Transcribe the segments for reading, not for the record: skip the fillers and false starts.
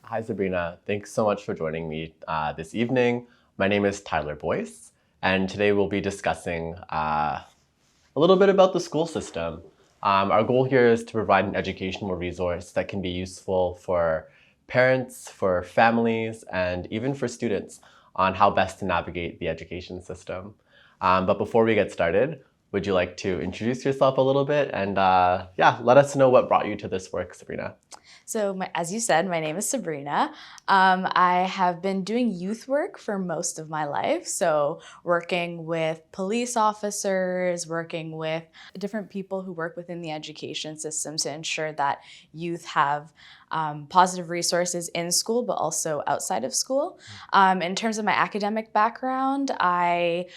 Hi, Sabrina. Thanks so much for joining me this evening. My name is Tyler Boyce, and today we'll be discussing a little bit about the school system. Our goal here is to provide an educational resource that can be useful for parents, for families, and even for students on how best to navigate the education system. But before we get started, would you like to introduce yourself a little bit and let us know what brought you to this work, Sabrina? So as you said, my name is Sabrina. I have been doing youth work for most of my life. So working with police officers, working with different people who work within the education system to ensure that youth have positive resources in school, but also outside of school. In terms of my academic background, I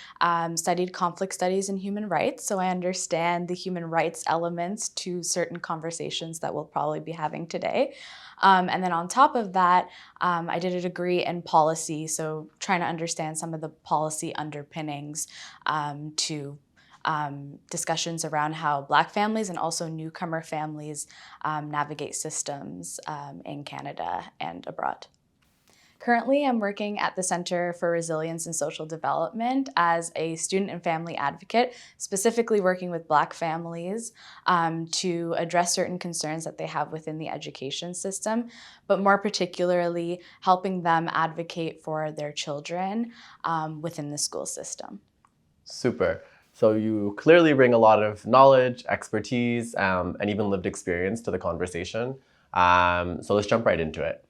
studied conflict studies and human rights, so I understand the human rights elements to certain conversations that we'll probably be having today. And then on top of that, I did a degree in policy, so trying to understand some of the policy underpinnings to discussions around how Black families and also newcomer families navigate systems in Canada and abroad. Currently, I'm working at the Center for Resilience and Social Development as a student and family advocate, specifically working with Black families to address certain concerns that they have within the education system, but more particularly helping them advocate for their children within the school system. Super. So you clearly bring a lot of knowledge, expertise, and even lived experience to the conversation. So let's jump right into it.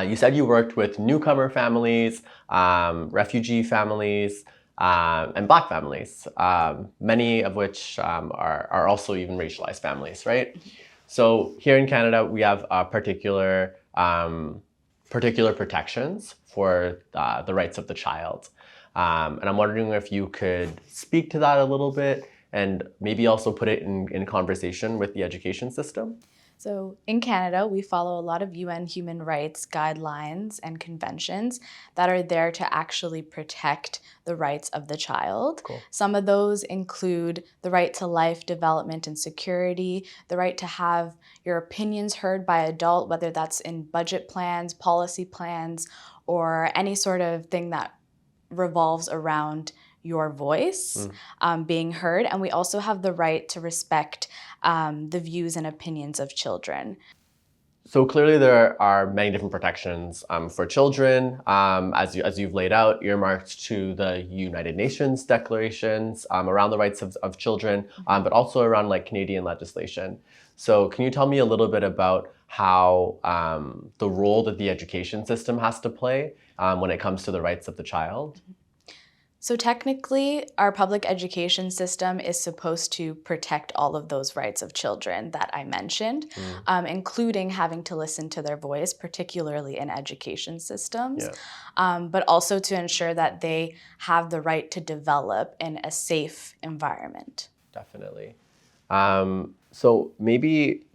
You said you worked with newcomer families, refugee families, and Black families, many of which are also even racialized families, right? So here in Canada, we have particular protections for the rights of the child. And I'm wondering if you could speak to that a little bit and maybe also put it in conversation with the education system. So in Canada, we follow a lot of UN human rights guidelines and conventions that are there to actually protect the rights of the child. Cool. Some of those include the right to life, development, and security, the right to have your opinions heard by adult, whether that's in budget plans, policy plans, or any sort of thing that revolves around your voice being heard. And we also have the right to respect the views and opinions of children. So clearly there are many different protections for children, as you've laid out, earmarked to the United Nations declarations around the rights of children, but also around like Canadian legislation. So can you tell me a little bit about how the role that the education system has to play when it comes to the rights of the child? So technically, our public education system is supposed to protect all of those rights of children that I mentioned, including having to listen to their voice, particularly in education systems, but also to ensure that they have the right to develop in a safe environment. Definitely. So maybe,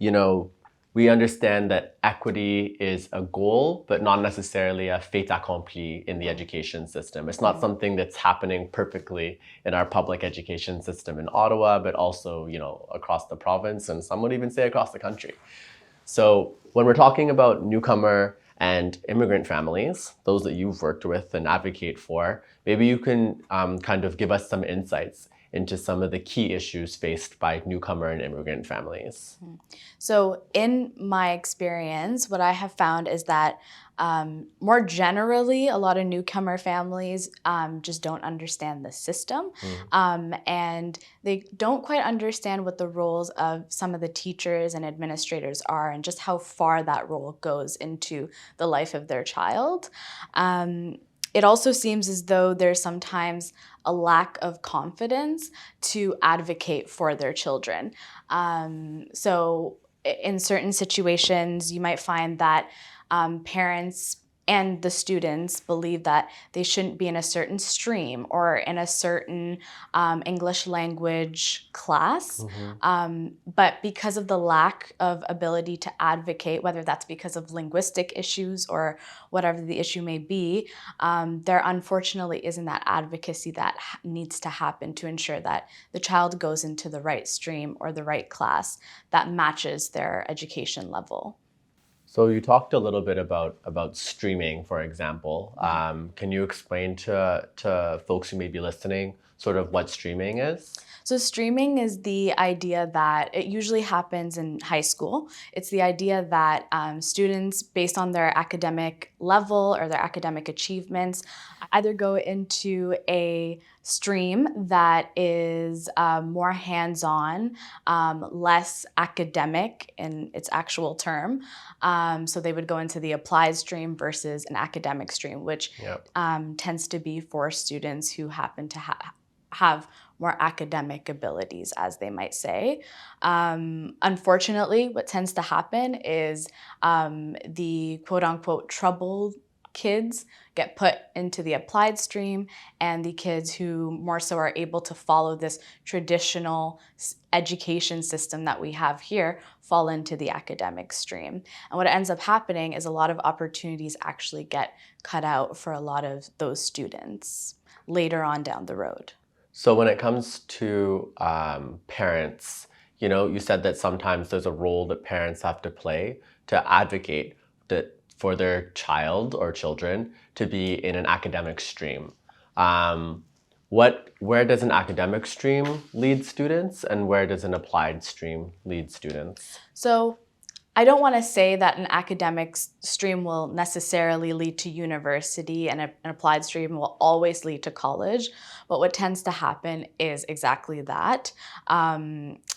we understand that equity is a goal, but not necessarily a fait accompli in the education system. It's not something that's happening perfectly in our public education system in Ottawa, but also, across the province, and some would even say across the country. So when we're talking about newcomer and immigrant families, those that you've worked with and advocate for, maybe you can kind of give us some insights into some of the key issues faced by newcomer and immigrant families. So in my experience, what I have found is that more generally, a lot of newcomer families just don't understand the system, and they don't quite understand what the roles of some of the teachers and administrators are and just how far that role goes into the life of their child. It also seems as though there's sometimes a lack of confidence to advocate for their children. So in certain situations, you might find that parents and the students believe that they shouldn't be in a certain stream or in a certain English language class. But because of the lack of ability to advocate, whether that's because of linguistic issues or whatever the issue may be, there unfortunately isn't that advocacy that needs to happen to ensure that the child goes into the right stream or the right class that matches their education level. So you talked a little bit about streaming, for example. Can you explain to folks who may be listening sort of what streaming is? So streaming is the idea that it usually happens in high school. It's the idea that students, based on their academic level or their academic achievements, either go into a stream that is more hands-on, less academic in its actual term. So they would go into the applied stream versus an academic stream, which Yep. tends to be for students who happen to have more academic abilities, as they might say. Unfortunately, what tends to happen is the quote-unquote troubled kids get put into the applied stream, and the kids who more so are able to follow this traditional education system that we have here fall into the academic stream. And what ends up happening is a lot of opportunities actually get cut out for a lot of those students later on down the road. So when it comes to parents, you said that sometimes there's a role that parents have to play to advocate for their child or children to be in an academic stream. Where does an academic stream lead students, and where does an applied stream lead students? So I don't want to say that an academic stream will necessarily lead to university and an applied stream will always lead to college. But what tends to happen is exactly that,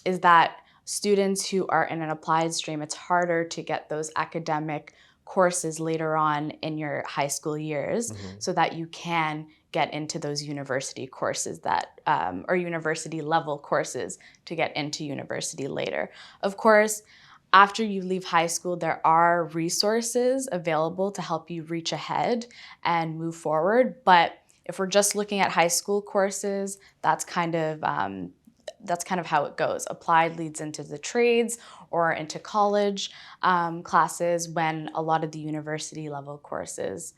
is that students who are in an applied stream, it's harder to get those academic courses later on in your high school years so that you can get into those university courses that, or university level courses to get into university later. Of course, after you leave high school, there are resources available to help you reach ahead and move forward. But if we're just looking at high school courses, that's kind of how it goes. Applied leads into the trades or into college classes, when a lot of the university level courses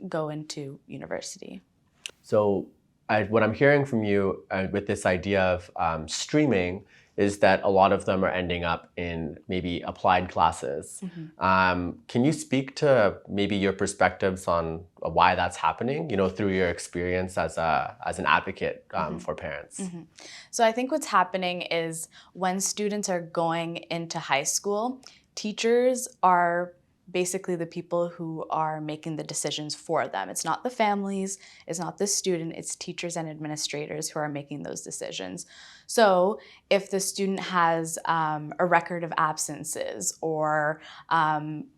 go into university. So what I'm hearing from you with this idea of streaming is that a lot of them are ending up in maybe applied classes. Can you speak to maybe your perspectives on why that's happening, through your experience as an advocate for parents? So I think what's happening is when students are going into high school, teachers are basically the people who are making the decisions for them. It's not the families, it's not the student, it's teachers and administrators who are making those decisions. So if the student has a record of absences or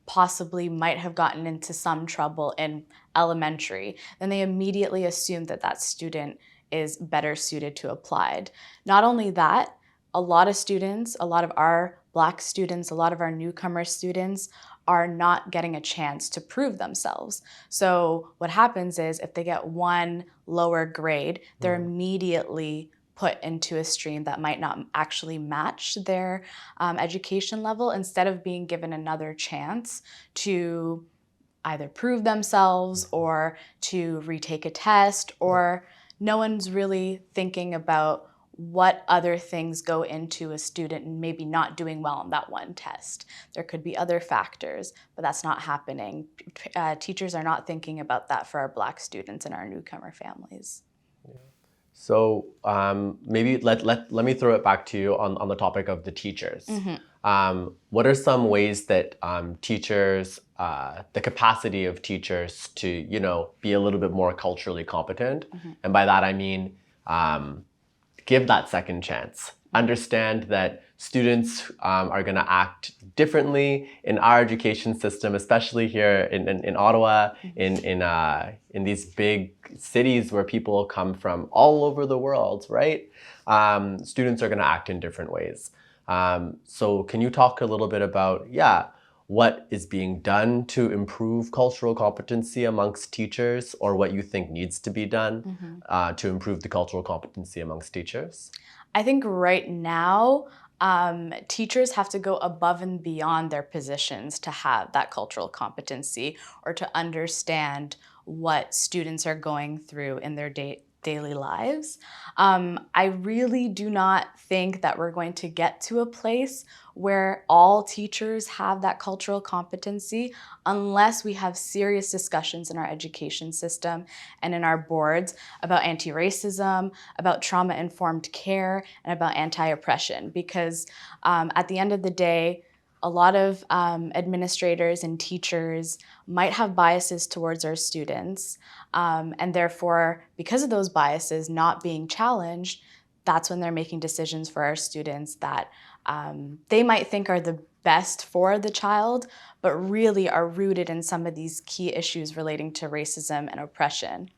possibly might have gotten into some trouble in elementary, then they immediately assume that that student is better suited to applied. Not only that, a lot of students, a lot of our Black students, a lot of our newcomer students are not getting a chance to prove themselves. So what happens is if they get one lower grade, they're immediately put into a stream that might not actually match their education level, instead of being given another chance to either prove themselves or to retake a test, or no one's really thinking about what other things go into a student maybe not doing well on that one test. There could be other factors, but that's not happening. Teachers are not thinking about that for our Black students and our newcomer families. So maybe let me throw it back to you on the topic of the teachers. What are some ways that teachers, the capacity of teachers to be a little bit more culturally competent, and by that I mean give that second chance. Understand that students are going to act differently in our education system, especially here in Ottawa, in these big cities where people come from all over the world, right? Students are going to act in different ways. So can you talk a little bit about, what is being done to improve cultural competency amongst teachers, or what you think needs to be done to improve the cultural competency amongst teachers? I think right now, teachers have to go above and beyond their positions to have that cultural competency or to understand what students are going through in their daily lives. I really do not think that we're going to get to a place where all teachers have that cultural competency unless we have serious discussions in our education system and in our boards about anti-racism, about trauma-informed care, and about anti-oppression. Because at the end of the day, a lot of administrators and teachers might have biases towards our students, and therefore, because of those biases not being challenged, that's when they're making decisions for our students that they might think are the best for the child, but really are rooted in some of these key issues relating to racism and oppression.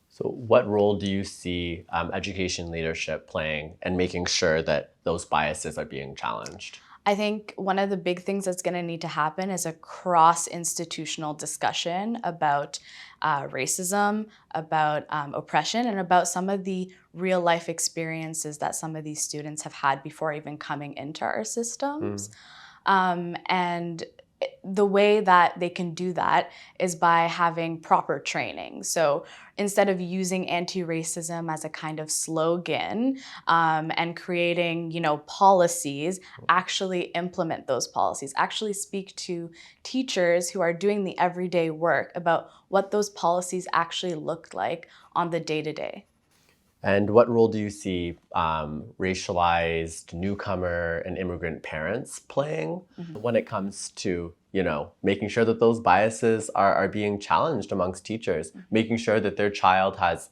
So what role do you see education leadership playing in making sure that those biases are being challenged? I think one of the big things that's going to need to happen is a cross-institutional discussion about racism, about oppression, and about some of the real-life experiences that some of these students have had before even coming into our systems. And the way that they can do that is by having proper training. So instead of using anti-racism as a kind of slogan and creating, policies, actually implement those policies. Actually speak to teachers who are doing the everyday work about what those policies actually look like on the day-to-day. And what role do you see racialized newcomer and immigrant parents playing when it comes to, making sure that those biases are being challenged amongst teachers, making sure that their child has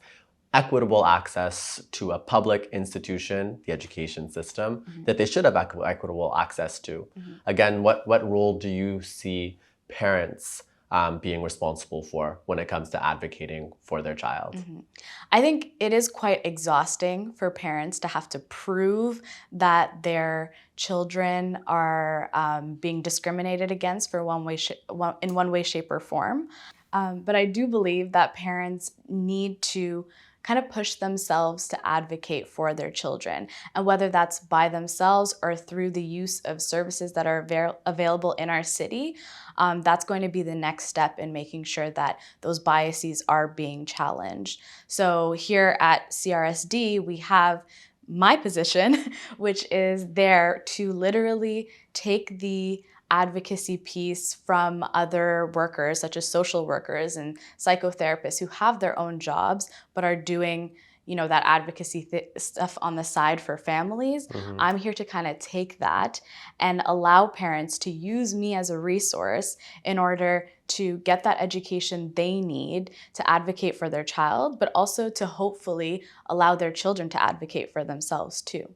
equitable access to a public institution, the education system, that they should have equitable access to? Again, what role do you see parents being responsible for when it comes to advocating for their child? I think it is quite exhausting for parents to have to prove that their children are being discriminated against for in one way, shape, or form. But I do believe that parents need to kind of push themselves to advocate for their children. And whether that's by themselves or through the use of services that are available in our city, that's going to be the next step in making sure that those biases are being challenged. So here at CRSD, we have my position, which is there to literally take the advocacy piece from other workers, such as social workers and psychotherapists who have their own jobs but are doing that advocacy stuff on the side for families. I'm here to kind of take that and allow parents to use me as a resource in order to get that education they need to advocate for their child, but also to hopefully allow their children to advocate for themselves too.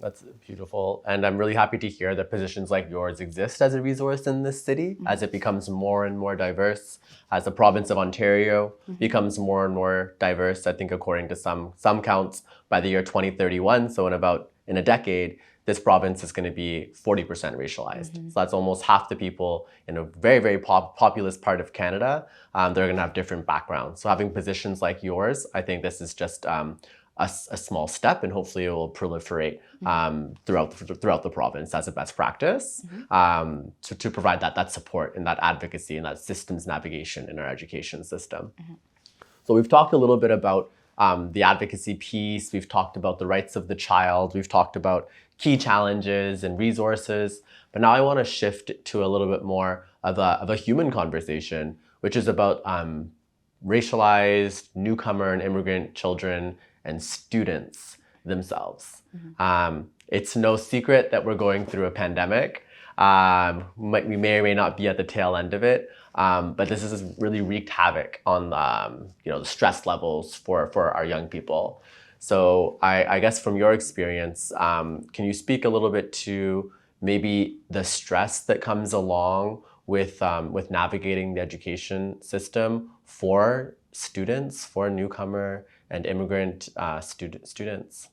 That's beautiful. And I'm really happy to hear that positions like yours exist as a resource in this city as it becomes more and more diverse, as the province of Ontario becomes more and more diverse. I think according to some counts, by the year 2031, so in a decade, this province is going to be 40% racialized. So that's almost half the people in a very, very populous part of Canada. They're going to have different backgrounds. So having positions like yours, I think this is just a small step, and hopefully it will proliferate throughout the province as a best practice to provide that support and that advocacy and that systems navigation in our education system. So we've talked a little bit about the advocacy piece. We've talked about the rights of the child. We've talked about key challenges and resources. But now I want to shift to a little bit more of a human conversation, which is about racialized newcomer and immigrant children and students themselves. It's no secret that we're going through a pandemic. We may or may not be at the tail end of it, but this has really wreaked havoc on the stress levels for our young people. So I guess from your experience, can you speak a little bit to maybe the stress that comes along with navigating the education system for students, for newcomer and immigrant students?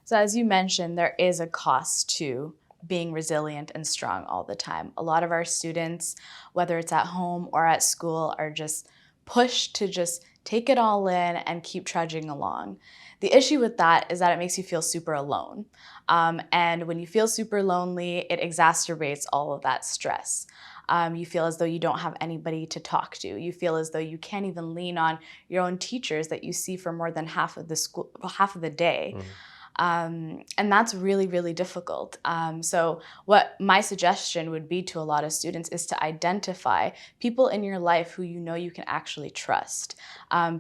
So as you mentioned, there is a cost to being resilient and strong all the time. A lot of our students, whether it's at home or at school, are just pushed to just take it all in and keep trudging along. The issue with that is that it makes you feel super alone. And when you feel super lonely, it exacerbates all of that stress. You feel as though you don't have anybody to talk to. You feel as though you can't even lean on your own teachers that you see for more than half of the day. And that's really, really difficult. So what my suggestion would be to a lot of students is to identify people in your life who you know you can actually trust.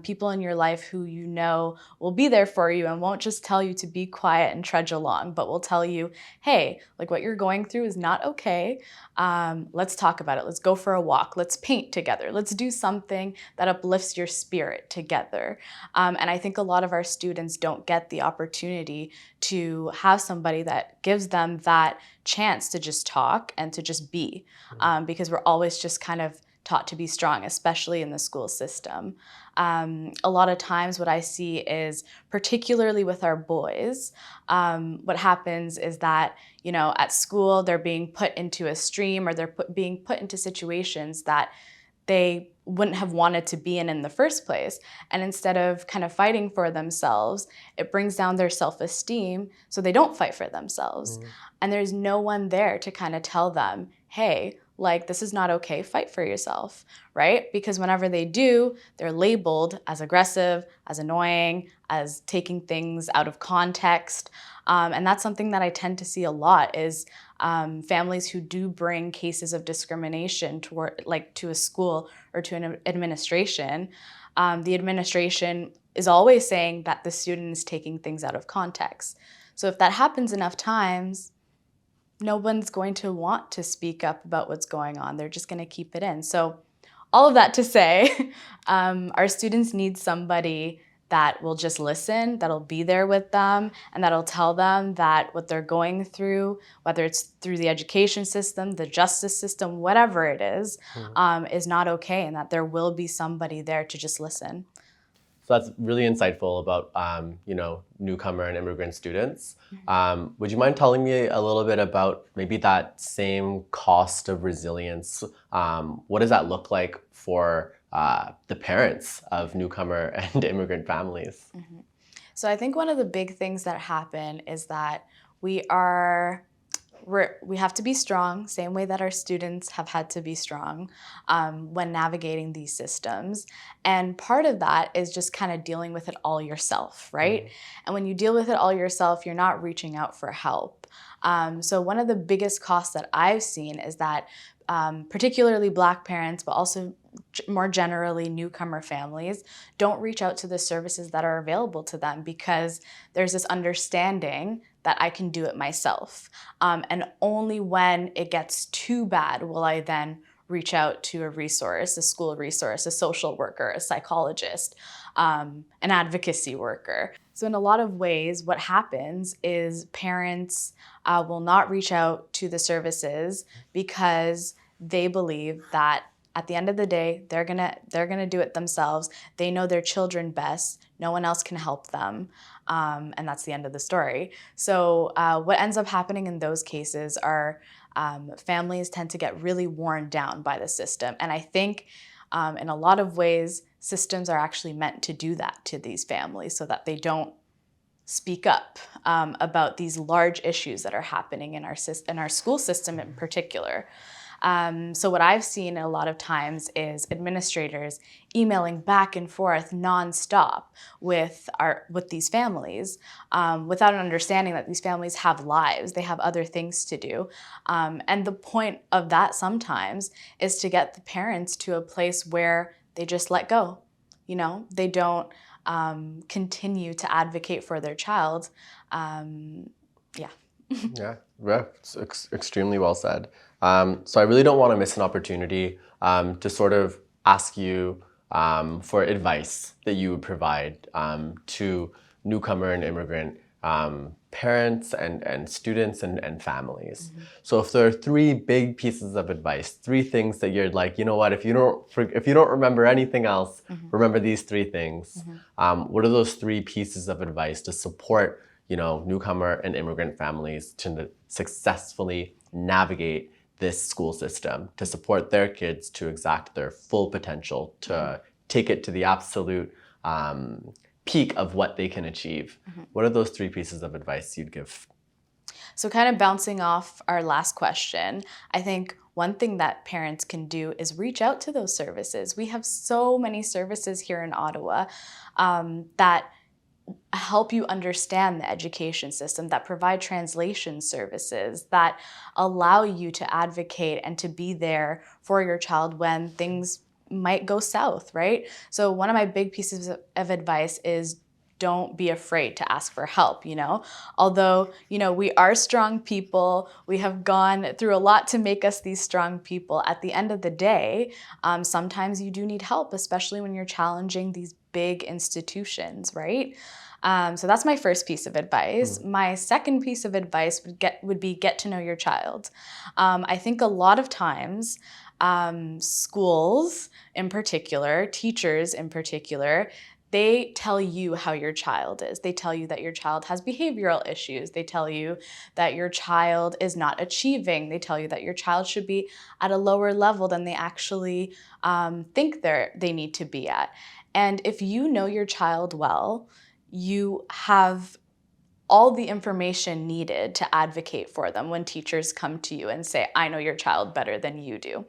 People in your life who you know will be there for you and won't just tell you to be quiet and trudge along, but will tell you, hey, like what you're going through is not okay. Let's talk about it. Let's go for a walk. Let's paint together. Let's do something that uplifts your spirit together. And I think a lot of our students don't get the opportunity to have somebody that gives them that chance to just talk and to just be, because we're always just kind of taught to be strong, especially in the school system. A lot of times what I see is, particularly with our boys, what happens is that, you know, at school they're being put into a stream, or they're being put into situations that they wouldn't have wanted to be in the first place. And instead of kind of fighting for themselves, it brings down their self-esteem, so they don't fight for themselves. And there's no one there to kind of tell them, hey, like, this is not okay, fight for yourself, right? Because whenever they do, they're labeled as aggressive, as annoying, as taking things out of context. And that's something that I tend to see a lot is families who do bring cases of discrimination to a school or to an administration. The administration is always saying that the student is taking things out of context. So if that happens enough times, no one's going to want to speak up about what's going on. They're just going to keep it in. So all of that to say, our students need somebody that will just listen, that'll be there with them, and that'll tell them that what they're going through, whether it's through the education system, the justice system, whatever it is not okay, and that there will be somebody there to just listen. So that's really insightful about, you know, newcomer and immigrant students. Would you mind telling me a little bit about maybe that same cost of resilience? What does that look like for the parents of newcomer and immigrant families? So I think one of the big things that happen is that we have to be strong, same way that our students have had to be strong when navigating these systems. And part of that is just kind of dealing with it all yourself, right? And when you deal with it all yourself, you're not reaching out for help. So one of the biggest costs that I've seen is that particularly Black parents, but also more generally newcomer families, don't reach out to the services that are available to them because there's this understanding that I can do it myself. And only when it gets too bad will I then reach out to a resource, a school resource, a social worker, a psychologist, an advocacy worker. So in a lot of ways, what happens is parents will not reach out to the services because they believe that at the end of the day, they're gonna do it themselves. They know their children best. No one else can help them. And that's the end of the story. So what ends up happening in those cases are families tend to get really worn down by the system. And I think in a lot of ways, systems are actually meant to do that to these families so that they don't speak up about these large issues that are happening in our school system in particular. So what I've seen a lot of times is administrators emailing back and forth nonstop with these families without an understanding that these families have lives, they have other things to do. And the point of that sometimes is to get the parents to a place where they just let go. You know, they don't continue to advocate for their child. Yeah, it's extremely well said. So I really don't want to miss an opportunity to sort of ask you for advice that you would provide to newcomer and immigrant parents and students and families. So if there are three big pieces of advice, three things that you're like, you know what, if you don't remember anything else, remember these three things. What are those three pieces of advice to support, you know, newcomer and immigrant families to successfully navigate this school system, to support their kids to exact their full potential, to take it to the absolute peak of what they can achieve. What are those 3 pieces of advice you'd give? So kind of bouncing off our last question, I think one thing that parents can do is reach out to those services. We have so many services here in Ottawa that help you understand the education system, that provide translation services, that allow you to advocate and to be there for your child when things might go south, right? So one of my big pieces of advice is don't be afraid to ask for help, Although, we are strong people, we have gone through a lot to make us these strong people. At the end of the day, sometimes you do need help, especially when you're challenging these big institutions, right? So that's my first piece of advice. My second piece of advice would be get to know your child. I think a lot of times, schools in particular, teachers in particular, they tell you how your child is. They tell you that your child has behavioral issues. They tell you that your child is not achieving. They tell you that your child should be at a lower level than they actually think they need to be at. And if you know your child well, you have all the information needed to advocate for them when teachers come to you and say, I know your child better than you do.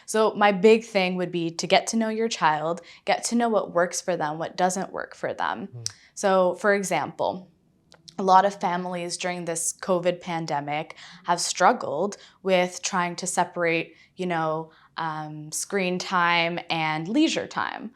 So my big thing would be to get to know your child, get to know what works for them, what doesn't work for them. So for example, a lot of families during this COVID pandemic have struggled with trying to separate, screen time and leisure time.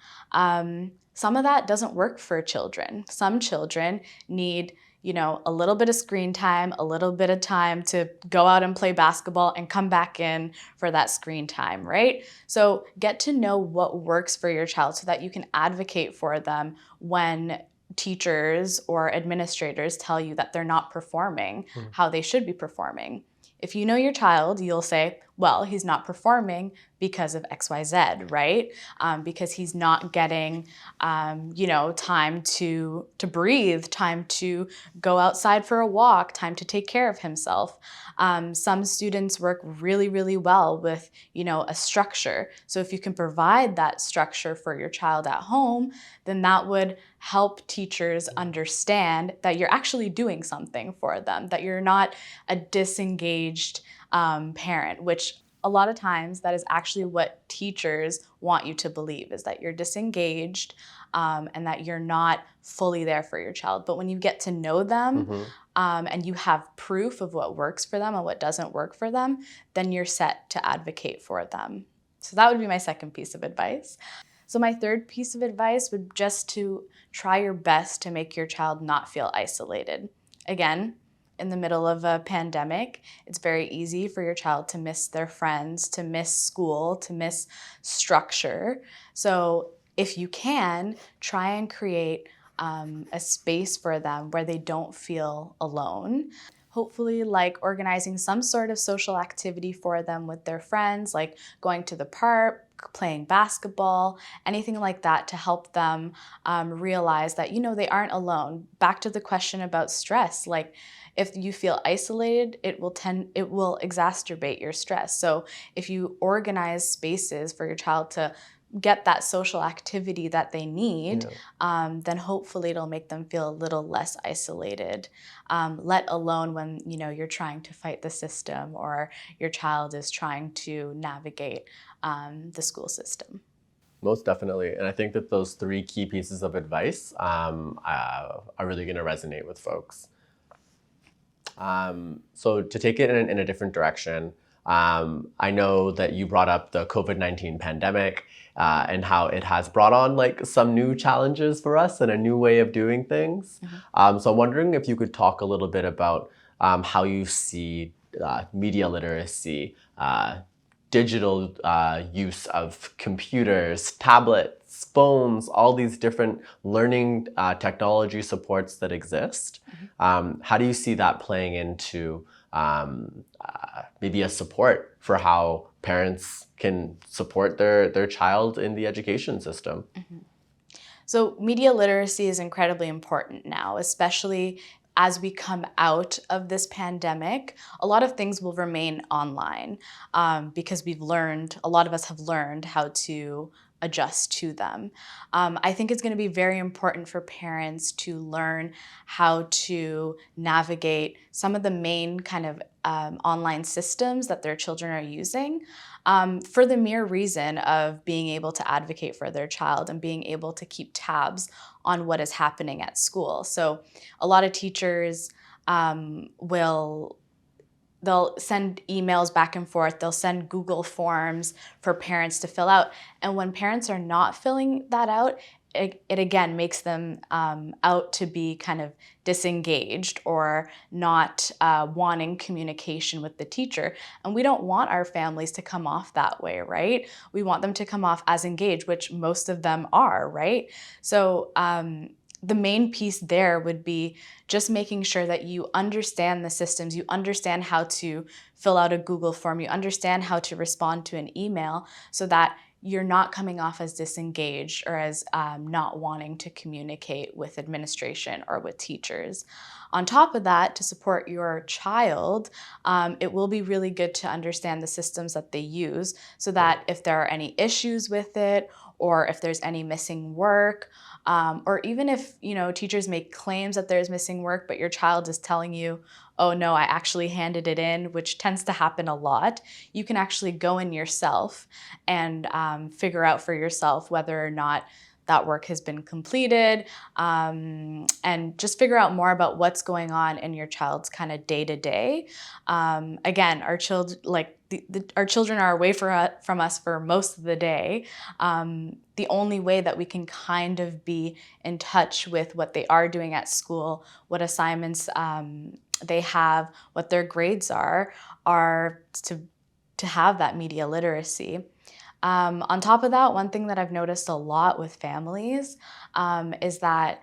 Some of that doesn't work for children. Some children need a little bit of screen time, a little bit of time to go out and play basketball and come back in for that screen time, right? So get to know what works for your child so that you can advocate for them when teachers or administrators tell you that they're not performing how they should be performing. If you know your child, you'll say, well, he's not performing because of XYZ, right? Because he's not getting, time to breathe, time to go outside for a walk, time to take care of himself. Some students work really, really well with, a structure. So if you can provide that structure for your child at home, then that would help teachers understand that you're actually doing something for them, that you're not a disengaged parent, which a lot of times that is actually what teachers want you to believe, is that you're disengaged and that you're not fully there for your child. But when you get to know them and you have proof of what works for them and what doesn't work for them, then you're set to advocate for them. So that would be my second piece of advice. So my third piece of advice would just to try your best to make your child not feel isolated. Again, in the middle of a pandemic, it's very easy for your child to miss their friends, to miss school, to miss structure. So if you can, try and create a space for them where they don't feel alone. Hopefully, like organizing some sort of social activity for them with their friends, like going to the park, playing basketball, anything like that to help them realize that, they aren't alone. Back to the question about stress, like if you feel isolated, it will exacerbate your stress. So if you organize spaces for your child to get that social activity that they need, then hopefully it'll make them feel a little less isolated, let alone when you're trying to fight the system or your child is trying to navigate the school system. Most definitely. And I think that those 3 key pieces of advice are really going to resonate with folks. So to take it in a different direction, I know that you brought up the COVID-19 pandemic and how it has brought on some new challenges for us and a new way of doing things. So I'm wondering if you could talk a little bit about how you see media literacy, digital use of computers, tablets, phones, all these different learning technology supports that exist. How do you see that playing into maybe a support for how parents can support their child in the education system? So media literacy is incredibly important now, especially as we come out of this pandemic. A lot of things will remain online because a lot of us have learned how to adjust to them. I think it's going to be very important for parents to learn how to navigate some of the main kind of online systems that their children are using, for the mere reason of being able to advocate for their child and being able to keep tabs on what is happening at school. So a lot of teachers they'll send emails back and forth, they'll send Google forms for parents to fill out. And when parents are not filling that out, it again makes them out to be kind of disengaged or not wanting communication with the teacher. And we don't want our families to come off that way, right? We want them to come off as engaged, which most of them are, right? So the main piece there would be just making sure that you understand the systems, you understand how to fill out a Google form, you understand how to respond to an email so that you're not coming off as disengaged or as not wanting to communicate with administration or with teachers. On top of that, to support your child, it will be really good to understand the systems that they use so that if there are any issues with it or if there's any missing work, or even if teachers make claims that there's missing work, but your child is telling you, oh no, I actually handed it in, which tends to happen a lot, you can actually go in yourself and figure out for yourself whether or not that work has been completed, and just figure out more about what's going on in your child's kind of day-to-day. Again, our children are away from us for most of the day. The only way that we can kind of be in touch with what they are doing at school, what assignments they have, what their grades are to have that media literacy. On top of that, one thing that I've noticed a lot with families is that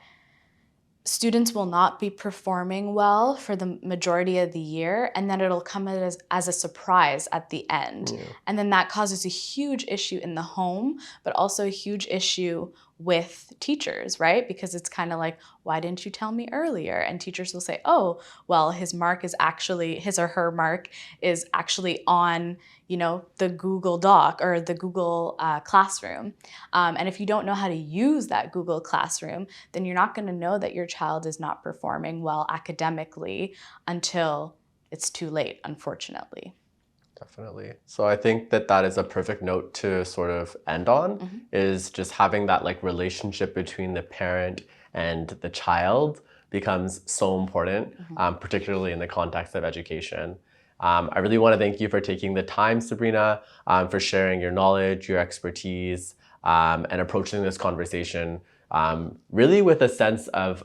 students will not be performing well for the majority of the year, and then it'll come as a surprise at the end. Yeah. And then that causes a huge issue in the home, but also a huge issue with teachers, right? Because it's kind of like, why didn't you tell me earlier? And teachers will say, oh, well, his or her mark is actually on, the Google Doc or the Google Classroom. And if you don't know how to use that Google Classroom, then you're not going to know that your child is not performing well academically until it's too late, unfortunately. Definitely. So I think that is a perfect note to sort of end on, is just having that relationship between the parent and the child becomes so important, particularly in the context of education. I really want to thank you for taking the time, Sabrina, for sharing your knowledge, your expertise, and approaching this conversation really with a sense of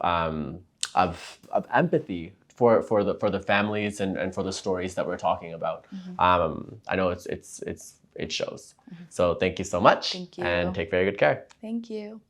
empathy for the families and for the stories that we're talking about. I know it shows. So thank you so much. Thank you. And take very good care. Thank you.